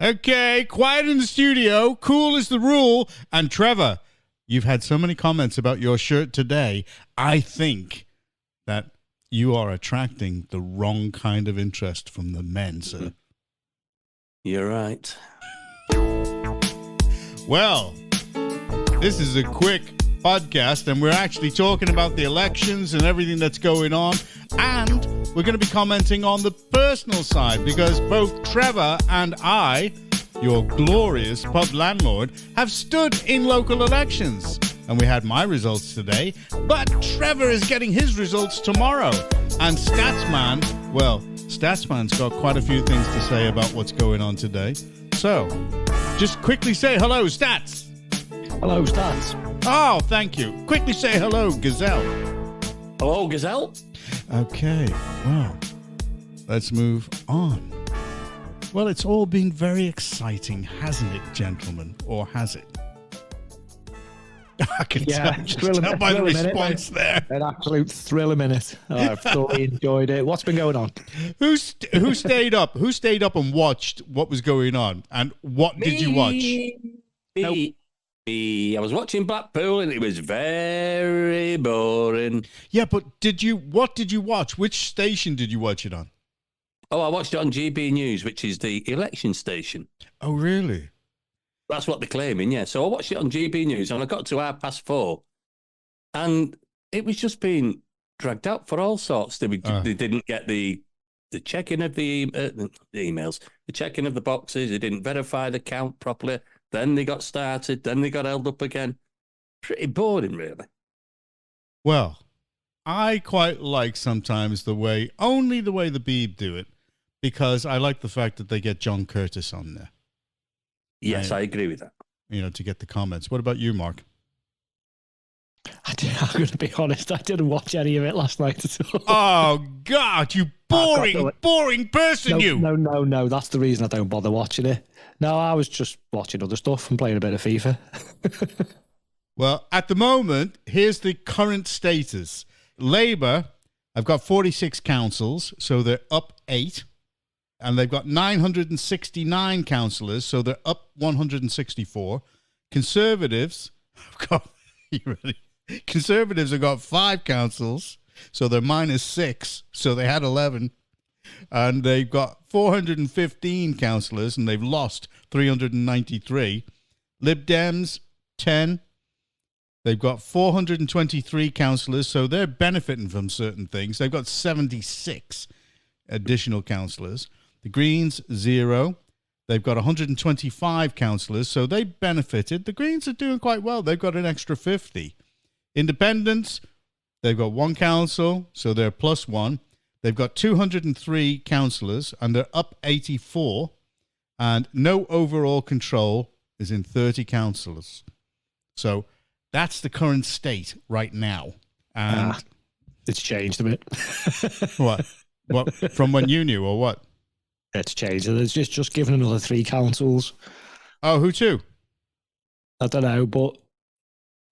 Okay, quiet in the studio. Cool is the rule. And Trevor, you've had so many comments about your shirt today. I think that you are attracting the wrong kind of interest from the men, sir. You're right. Well, this is a quick podcast, and we're actually talking about the elections and everything that's going on. And we're going to be commenting on the personal side, because both Trevor and I, your glorious pub landlord, have stood in local elections. And we had my results today, but Trevor is getting his results tomorrow. And Statsman, well, Statsman's got quite a few things to say about what's going on today. So, just quickly say hello, Stats. Hello, Stats. Oh, thank you. Quickly say hello, Gazelle. Hello, Gazelle. Okay, well, let's move on. Well, it's all been very exciting, hasn't it, gentlemen? Or has it? I can tell by the response there. An absolute thrill minute. I've thoroughly enjoyed it. What's been going on? Who stayed up? Who stayed up and watched what was going on? And what did you watch? Me. I was watching Blackpool and it was very boring. Yeah, but what did you watch? Which station did you watch it on? Oh, I watched it on GB News, which is the election station. Oh, really? That's what they're claiming, yeah. So I watched it on GB News and I got to 4:30 and it was just being dragged out for all sorts. They didn't get the checking of the emails, the checking of the boxes. They didn't verify the count properly. Then they got started. Then they got held up again. Pretty boring, really. Well, I quite like sometimes the way the Beeb do it, because I like the fact that they get John Curtis on there. Yes, I agree with that. You know, to get the comments. What about you, Mark? I'm going to be honest, I didn't watch any of it last night at all. Oh, God, you boring person, you. No, that's the reason I don't bother watching it. No, I was just watching other stuff and playing a bit of FIFA. Well, at the moment, here's the current status. Labour have got 46 councils, so they're up 8. And they've got 969 councillors, so they're up 164. Conservatives have got, you ready? Conservatives have got 5 councils, so they're -6, so they had 11. And they've got 415 councillors, and they've lost 393. Lib Dems, 10. They've got 423 councillors, so they're benefiting from certain things. They've got 76 additional councillors. The Greens, 0. They've got 125 councillors, so they benefited. The Greens are doing quite well. They've got an extra 50. Independents, they've got 1 council, so they're +1. They've got 203 councillors, and they're up 84. And no overall control is in 30 councillors. So that's the current state right now. And it's changed a bit. What? What, from when you knew, or what? It's changed. It's just given another 3 councils. Oh, who to? I don't know, but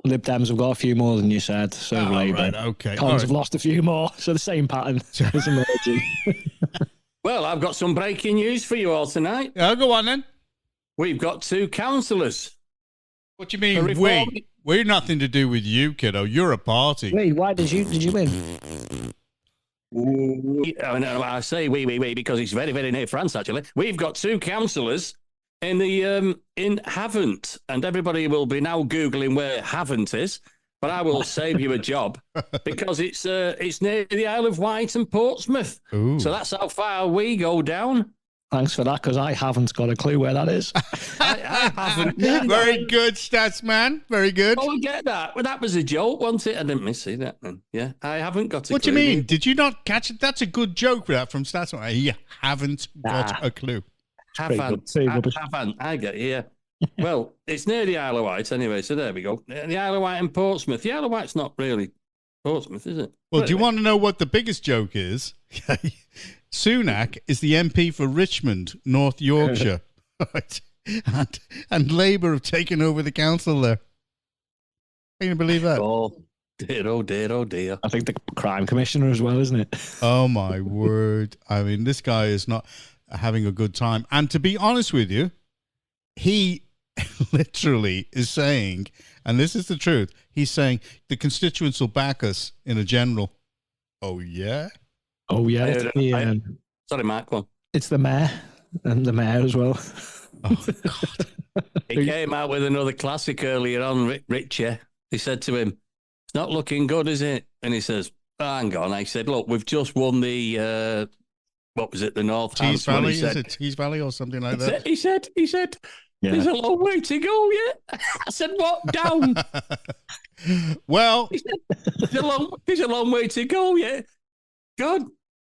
Lib Dems have got a few more than you said. So Labour. Right, okay. Cons have lost a few more. So the same pattern is emerging. Well, I've got some breaking news for you all tonight. Yeah, go on then. We've got 2 councillors. What do you mean, we? We're nothing to do with you, kiddo. You're a party. Wait, why did you win? I say we because it's very, very near France, actually. We've got 2 councillors in the in Havant, and everybody will be now Googling where Havant is, but I will save you a job because it's near the Isle of Wight and Portsmouth. Ooh. So that's how far we go down. Thanks for that, because I haven't got a clue where that is. I haven't. Very good, stats man. Very good. Oh, I get that. Well, that was a joke, wasn't it? I didn't miss that then. Yeah, I haven't got a clue. What do you mean? Did you not catch it? That's a good joke for that from stats man. You haven't got a clue. Haven't. I get it, yeah. Well, it's near the Isle of Wight anyway, so there we go. The Isle of Wight and Portsmouth. The Isle of Wight's not really Portsmouth, is it? Well, but do you want to know what the biggest joke is? Sunak is the MP for Richmond, North Yorkshire. Right. And Labour have taken over the council there. Can you believe that? Oh, dear, oh, dear, oh, dear. I think the crime commissioner as well, isn't it? Oh, my word. I mean, this guy is not... having a good time. And to be honest with you, he literally is saying, and this is the truth, he's saying the constituents will back us in a general. Oh, yeah? Oh, yeah. Sorry, Mark, go on. It's the mayor and the mayor as well. Oh, God. He came out with another classic earlier on, Richie. He said to him, it's not looking good, is it? And he says, hang on. I said, look, we've just won the, what was it, the North Tees Valley? Is it Tees Valley or something like that? He said, there's a long way to go yet. I said, what? Down. Well, he said, there's a long way to go yet. God,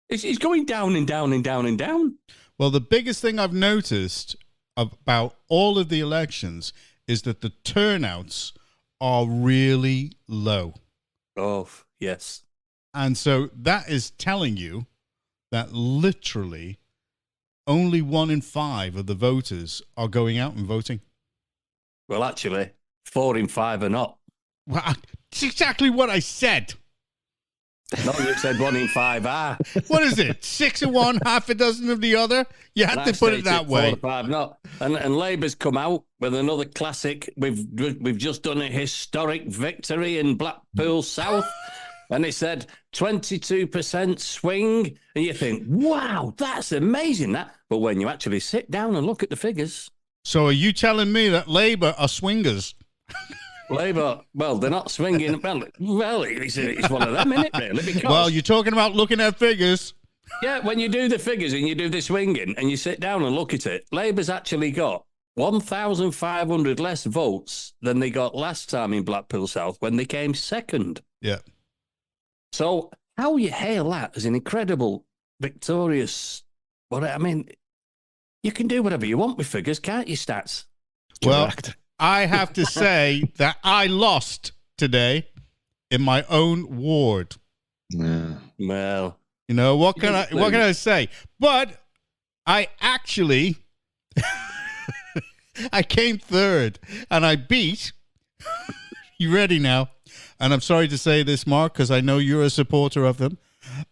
it's going down and down and down and down. Well, the biggest thing I've noticed about all of the elections is that the turnouts are really low. Oh, yes. And so that is telling you that literally only 1 in 5 of the voters are going out and voting. Well, actually, 4 in 5 are not. Well, that's exactly what I said. No, you said 1 in 5 are. What is it? 6 of one, half a dozen of the other? You had to put it that way. 4 or 5 not. And Labour's come out with another classic. We've just done a historic victory in Blackpool South. And it said 22% swing. And you think, wow, that's amazing, that. But when you actually sit down and look at the figures. So are you telling me that Labour are swingers? Labour, well, they're not swinging. Well, it's one of them, isn't it, really? Because, well, you're talking about looking at figures. Yeah, when you do the figures and you do the swinging and you sit down and look at it, Labour's actually got 1,500 less votes than they got last time in Blackpool South when they came second. Yeah. So how you hail that as an incredible, victorious... Well, I mean, you can do whatever you want with figures, can't you, stats? Well, Correct. I have to say that I lost today in my own ward. Yeah. Well, you know, what can I say? But I actually I came third and I beat you ready now? And I'm sorry to say this, Mark, because I know you're a supporter of them.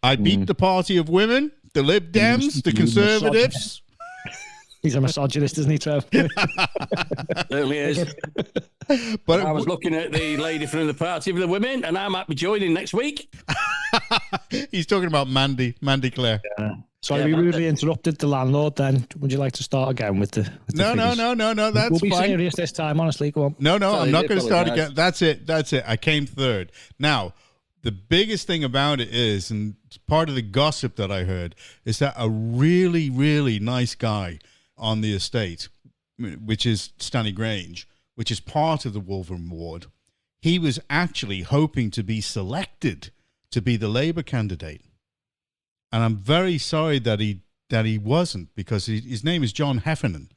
I beat the Party of Women, the Lib Dems, the Conservatives. He's a misogynist, isn't he, Trev? certainly is. But I was looking at the lady from the Party of the Women, and I might be joining next week. He's talking about Mandy Clare. Yeah. Sorry, we rudely interrupted the landlord then. Would you like to start again with the No, that's we'll be fine. serious this time, honestly. Go on. No, Sorry, I'm not going to start apologize. again. That's it. I came third. Now, the biggest thing about it is, and part of the gossip that I heard, is that a really, really nice guy on the estate, which is Stanley Grange, which is part of the Wolverham ward, he was actually hoping to be selected to be the Labour candidate. And I'm very sorry that he wasn't, because his name is John Heffernan,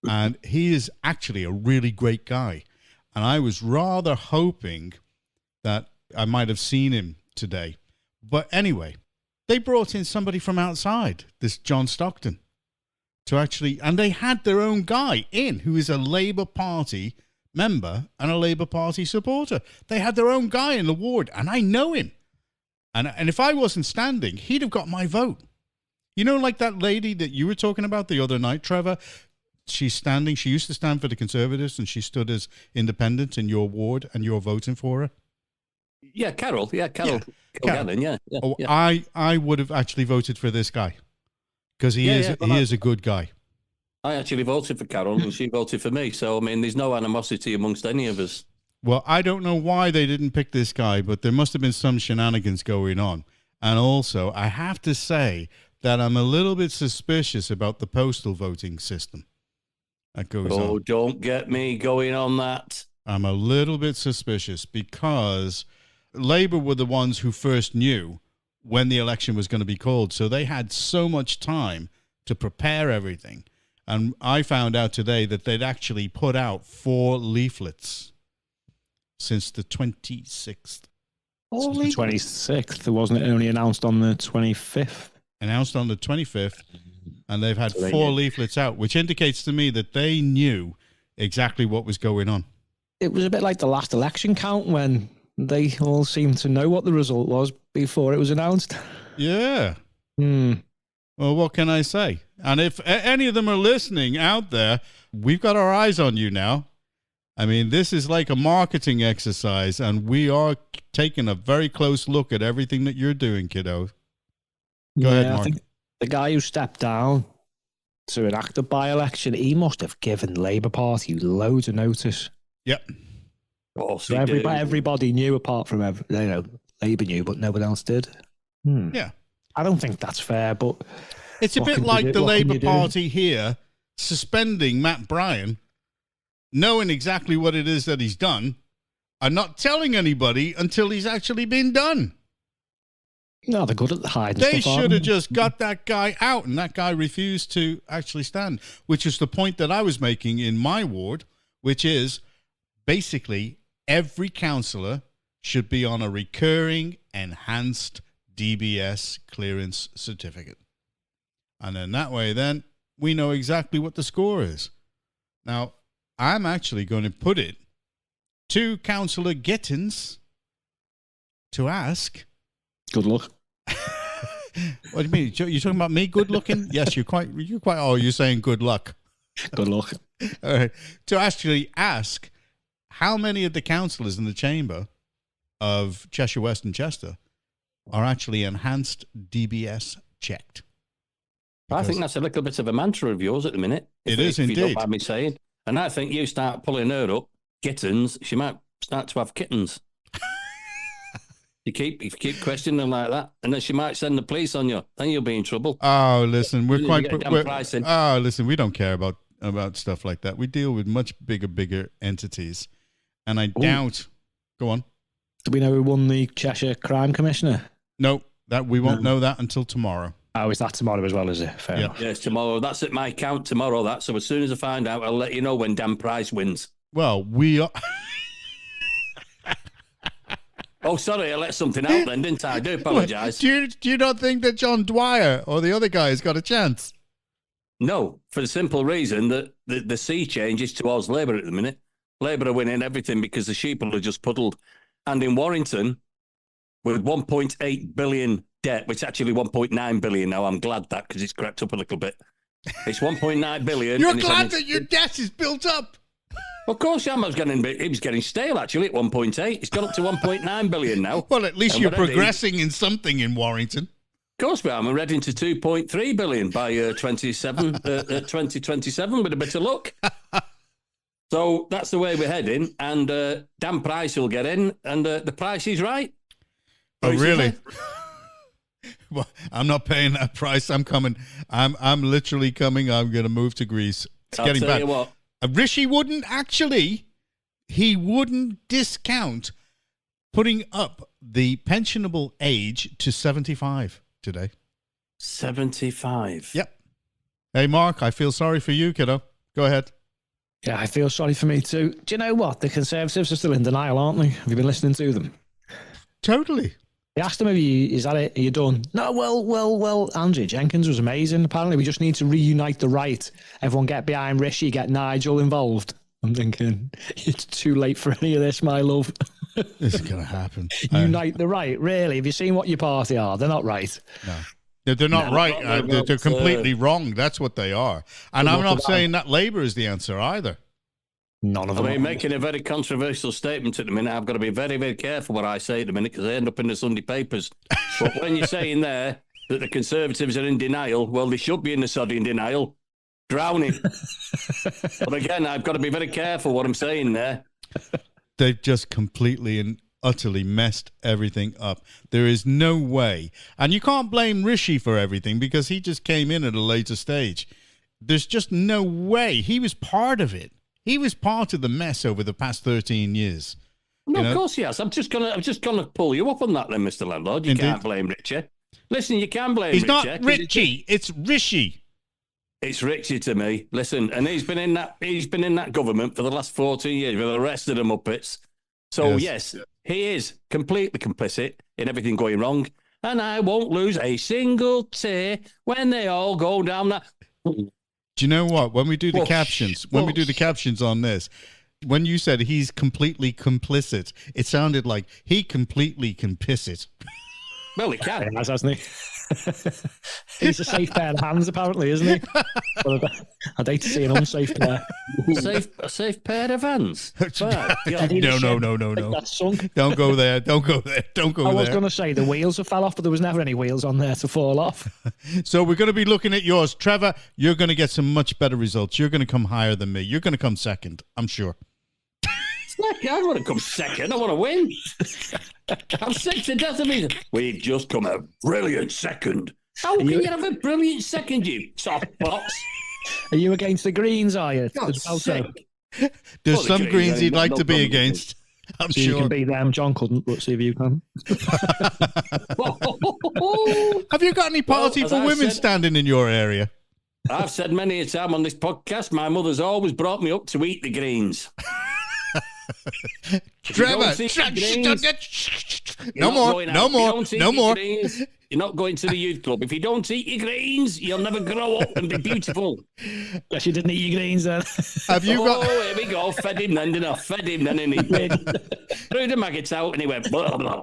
and he is actually a really great guy. And I was rather hoping that I might have seen him today. But anyway, they brought in somebody from outside, this John Stockton, to actually, and they had their own guy in who is a Labour Party member and a Labour Party supporter. They had their own guy in the ward, and I know him. And if I wasn't standing, he'd have got my vote. You know, like that lady that you were talking about the other night, Trevor? She's standing. She used to stand for the Conservatives, and she stood as independent in your ward, and you're voting for her. Yeah, Carol. Yeah, Carol. Carol. Kilgannon, yeah. I would have actually voted for this guy because he is a good guy. I actually voted for Carol, and she voted for me. So, I mean, there's no animosity amongst any of us. Well, I don't know why they didn't pick this guy, but there must have been some shenanigans going on. And also, I have to say that I'm a little bit suspicious about the postal voting system that goes on. Oh, don't get me going on that. I'm a little bit suspicious because Labour were the ones who first knew when the election was going to be called. So they had so much time to prepare everything. And I found out today that they'd actually put out 4 leaflets since the 26th. Since the 26th, wasn't it only announced on the 25th? Announced on the 25th, and they've had 4 leaflets out, which indicates to me that they knew exactly what was going on. It was a bit like the last election count when they all seemed to know what the result was before it was announced. Yeah. Hmm. Well, what can I say? And if any of them are listening out there, we've got our eyes on you now. I mean, this is like a marketing exercise, and we are taking a very close look at everything that you're doing, kiddo. Go ahead, Mark. I think the guy who stepped down to enact a by-election, he must have given Labour Party loads of notice. Yep. So everybody knew, apart from Labour knew, but no one else did. Yeah. I don't think that's fair, but it's a bit like the Labour Party here suspending Matt Bryan, knowing exactly what it is that he's done, and not telling anybody until he's actually been done. No, they're good at hiding They stuff. should have just got that guy out, and that guy refused to actually stand, which is the point that I was making in my ward, which is basically every councillor should be on a recurring enhanced DBS clearance certificate. And then that way, then we know exactly what the score is. Now, I'm actually going to put it to Councillor Gittins to ask. Good luck. What do you mean? You're talking about me good looking? Yes, you're quite, oh, you're saying good luck. Good luck. All right. To actually ask how many of the councillors in the chamber of Cheshire West and Chester are actually enhanced DBS checked. I think that's a little bit of a mantra of yours at the minute. It is indeed. If you don't mind me saying. And I think you start pulling her up, kittens, she might start to have kittens. If you keep questioning them like that, and then she might send the police on you. Then you'll be in trouble. Oh, listen, we don't care about stuff like that. We deal with much bigger entities, and I doubt. Go on. Do we know who won the Cheshire Crime Commissioner? No, that we won't know that until tomorrow. Oh, is that tomorrow as well, is it? Fair enough. Yes, tomorrow. That's at my count tomorrow. That. So as soon as I find out, I'll let you know when Dan Price wins. Well, we are. Oh, sorry, I let something out then, didn't I? I do apologise. Do you not think that John Dwyer or the other guy has got a chance? No, for the simple reason that the sea changes towards Labour at the minute. Labour are winning everything because the sheeple are just puddled. And in Warrington, with 1.8 billion debt, which is actually 1.9 billion now, I'm glad that because it's crept up a little bit. It's 1.9 billion. You're glad that your debt is built up? Of course, I was getting stale actually at 1.8. It's gone up to 1.9 billion now. Well, at least you're progressing in something in Warrington. Of course we are. We're heading to 2.3 billion by 2027 with a bit of luck. So that's the way we're heading. And Dan Price will get in, and the price is right. Oh, really? Well, I'm not paying that price. I'm coming. I'm literally coming. I'm going to move to Greece. It's getting bad. You what. Rishi wouldn't discount putting up the pensionable age to 75 today. 75? Yep. Hey, Mark, I feel sorry for you, kiddo. Go ahead. Yeah, I feel sorry for me too. Do you know what? The Conservatives are still in denial, aren't they? Have you been listening to them? Totally. They asked him, is that it? Are you done? No, well, Andrew Jenkins was amazing. Apparently, we just need to reunite the right. Everyone get behind Rishi, get Nigel involved. I'm thinking, it's too late for any of this, my love. This is going to happen. Unite the right, really? Have you seen what your party are? They're not right. No. They're not right. They're completely wrong. That's what they are. And I'm not saying that Labour is the answer either. None of them. I mean, making a very controversial statement at the minute. I've got to be very, very careful what I say at the minute because I end up in the Sunday papers. But when you're saying there that the Conservatives are in denial, well, they should be in the sod in denial, drowning. But again, I've got to be very careful what I'm saying there. They've just completely and utterly messed everything up. There is no way. And you can't blame Rishi for everything because he just came in at a later stage. There's just no way. He was part of it. He was part of the mess over the past 13 years. No, of course he has. I'm just gonna pull you up on that then, Mr. Landlord. You can't blame Richie. Listen, you can blame He's Richie. Not Richie, it's Rishi. It's Richie to me. Listen, and he's been in that government for the last 14 years with the rest of the Muppets. So yes, he is completely complicit in everything going wrong. And I won't lose a single tear when they all go down that. Do you know what? When we do the captions on this, when you said he's completely complicit, it sounded like he completely can piss it. Well, he can. He has, hasn't he? He's a safe pair of hands, apparently, isn't he? I'd hate to see an unsafe pair. A safe pair of hands. But, yeah. No. That's sunk. Don't go there. Don't go there. Don't go I there. was going to say the wheels have fell off, but there was never any wheels on there to fall off. So we're going to be looking at yours. Trevor, you're going to get some much better results. You're going to come higher than me. You're going to come second, I'm sure. I don't want to come second. I want to win. I'm sick to death of me. We've just come a brilliant second. How can you have a brilliant second, you soft box? Are you against the Greens, are you? God's sake. There's some the Greens he'd like no to be problem. against. I'm So you sure. can beat them. John couldn't, but see if you can. Have you got any party as for I women said- standing in your area? I've said many a time on this podcast, my mother's always brought me up to eat the greens. Trevor, see the Greens, no more, no more, no more. Greens, you're not going to the youth club. If you don't eat your greens, you'll never grow up and be beautiful. Guess you didn't eat your greens then. Have you got? Here we go. Fed him then, didn't I? Fed him then, and he threw the maggots out, and he went blah blah.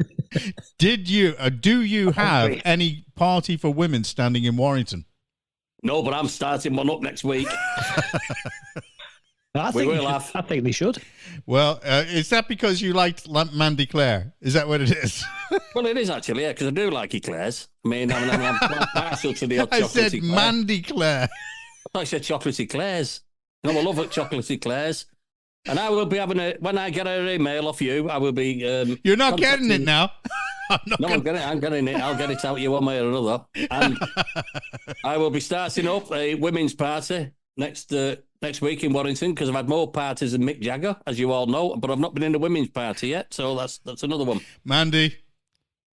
Did you? Do you have any party for women standing in Warrington? No, but I'm starting one up next week. I We think will have. I think they should. Well, is that because you liked Mandy Clare? Is that what it is? Well, it is actually, yeah, because I do like eclairs. I mean, I'm partial to the odd I said chocolatey Claire. Mandy Clare. I thought I said chocolatey eclairs. No, I love it, chocolatey eclairs. And I will be having when I get an email off you, I will be. You're not getting it now. I'm getting it. I'll get it out to you one way or another. And I will be starting up a women's party next week in Warrington because I've had more parties than Mick Jagger, as you all know, but I've not been in a women's party yet, so that's another one. Mandy,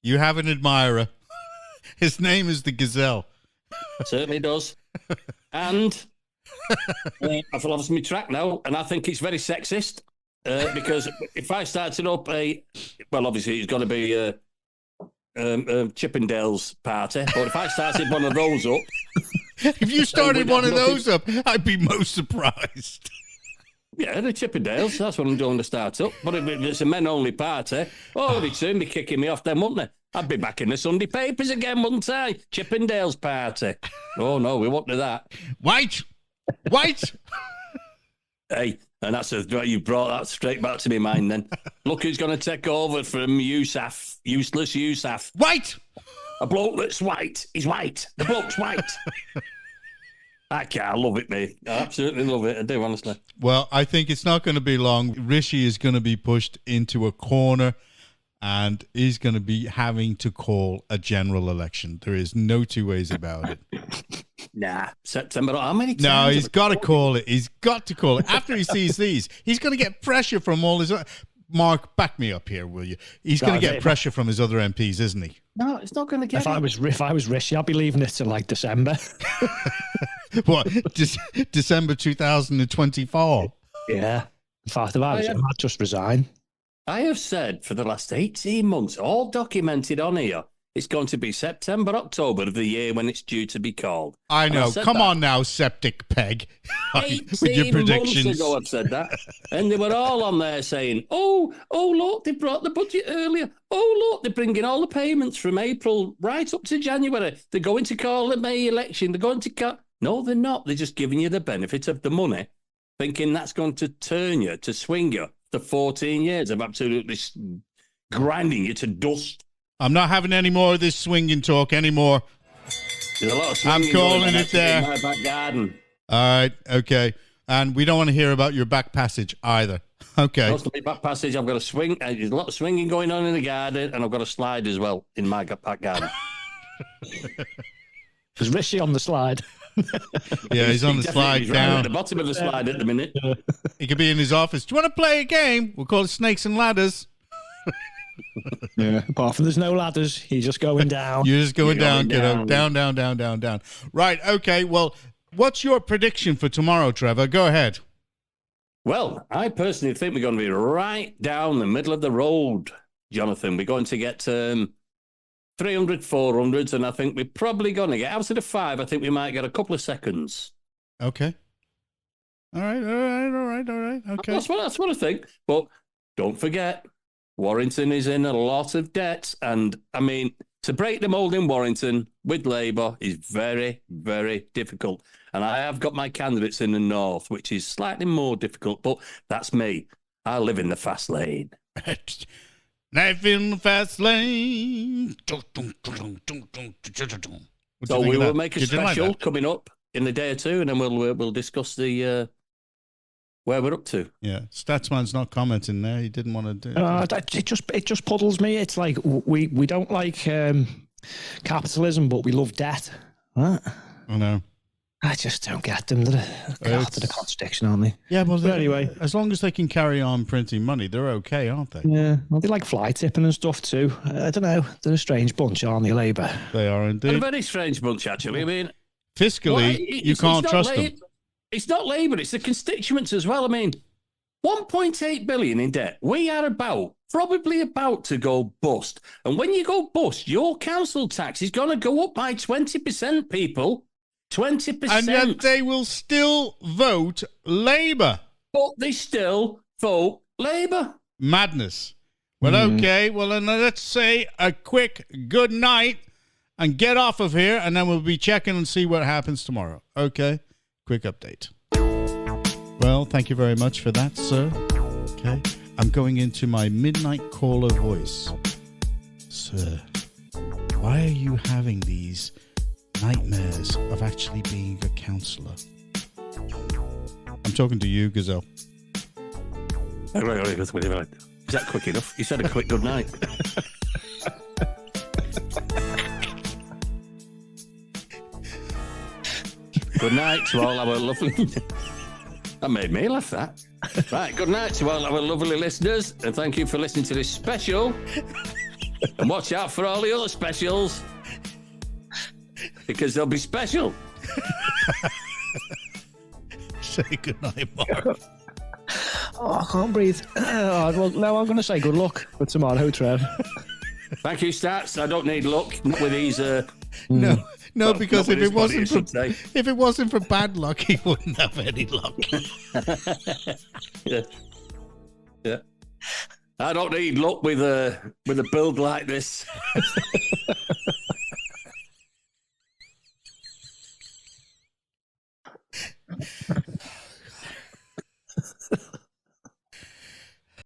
you have an admirer. His name is the Gazelle. Certainly does. And I've lost my track now, and I think it's very sexist because if I started up obviously it's going to be Chippendale's party, but if I started one of those up, If you started one of those up, I'd be most surprised. yeah, the Chippendales, that's what I'm doing to start up. But if it's a men-only party, they'd soon be kicking me off then, wouldn't they? I'd be back in the Sunday papers again, wouldn't I? Chippendales party. Oh, no, we won't do that. White! Hey, and you brought that straight back to my mind then. Look who's going to take over from Yousaf, useless Yousaf. White! A bloke that's white. He's white. The bloke's white. I love it, mate. I absolutely love it. I do, honestly. Well, I think it's not going to be long. Rishi is going to be pushed into a corner and he's going to be having to call a general election. There is no two ways about it. Nah, September. How many times? No, he's got to call it. He's got to call it. After he sees these, he's going to get pressure from all his... Mark, back me up here, will you? He's going to get pressure from his other MPs, isn't he? No, it's not going to get If I was Rishi, I'd be leaving it till like December. What? December 2024? Yeah. In fact, if I was him, I'd just resign. I have said for the last 18 months, all documented on here, it's going to be September, October of the year when it's due to be called. I know. Come that on now, Septic Peg. With 18 your predictions. months ago I've said that. And they were all on there saying, oh, look, they brought the budget earlier. Oh, look, they're bringing all the payments from April right up to January. They're going to call the May election. They're going to call... No, they're not. They're just giving you the benefit of the money, thinking that's going to turn you, to swing you for 14 years of absolutely grinding you to dust. I'm not having any more of this swinging talk anymore. There's a lot of swinging I'm calling going on it there. in my back garden. All right, okay. And we don't want to hear about your back passage either. Okay. Most of my back passage, I've got a swing. There's a lot of swinging going on in the garden, and I've got a slide as well in my back garden. There's Rishi on the slide. Yeah, he's on the slide He's right at down. the bottom of the slide at the minute. He could be in his office. Do you want to play a game? We'll call it Snakes and Ladders. Yeah. Apart from there's no ladders, you're just going down. You're just going You're down, going kiddo. Down. Right, okay. Well, what's your prediction for tomorrow, Trevor? Go ahead. Well, I personally think we're going to be right down the middle of the road, Jonathan. We're going to get 300, 400s, and I think we're probably going to get out of the 5. I think we might get a couple of seconds. Okay. All right. Okay. That's what I think. But don't forget, Warrington is in a lot of debt. And, I mean, To break the mould in Warrington with Labour is very, very difficult. And I have got my candidates in the north, which is slightly more difficult, but that's me. I live in the fast lane. Life in the fast lane. So we will make a special coming up in a day or two, and then we'll discuss the where we're up to. Yeah, Statsman's not commenting there. He didn't want to do it. It just puddles me. It's like we don't like capitalism, but we love debt. What? I know. I just don't get them. They're the contradiction, aren't they? Yeah, well, anyway, as long as they can carry on printing money, they're okay, aren't they? Yeah, well, they like fly tipping and stuff too. I don't know. They're a strange bunch, aren't they, Labour? They are indeed. They're a very strange bunch, actually. I mean, fiscally, you can't trust them. It's not Labour, it's the constituents as well. I mean, 1.8 billion in debt. We are probably about to go bust. And when you go bust, your council tax is going to go up by 20%, people. 20%. And yet they will still vote Labour. But they still vote Labour. Madness. Well, okay. Well, then let's say a quick good night and get off of here, and then we'll be checking and see what happens tomorrow. Okay? Quick update. Well, thank you very much for that, sir. Okay. I'm going into my midnight caller voice. Sir, why are you having these nightmares of actually being a councillor? I'm talking to you, Gazelle. Is that quick enough? You said a quick good night. Good night to all our lovely... That made me laugh, that. Right, good night to all our lovely listeners, and thank you for listening to this special. And watch out for all the other specials, because they'll be special. Say good night, Mark. Oh, I can't breathe. Well, now I'm going to say good luck for tomorrow, Trev. Thank you, Stats. I don't need luck with these... No, because if it wasn't for bad luck, he wouldn't have any luck. Yeah. I don't need luck with a build like this.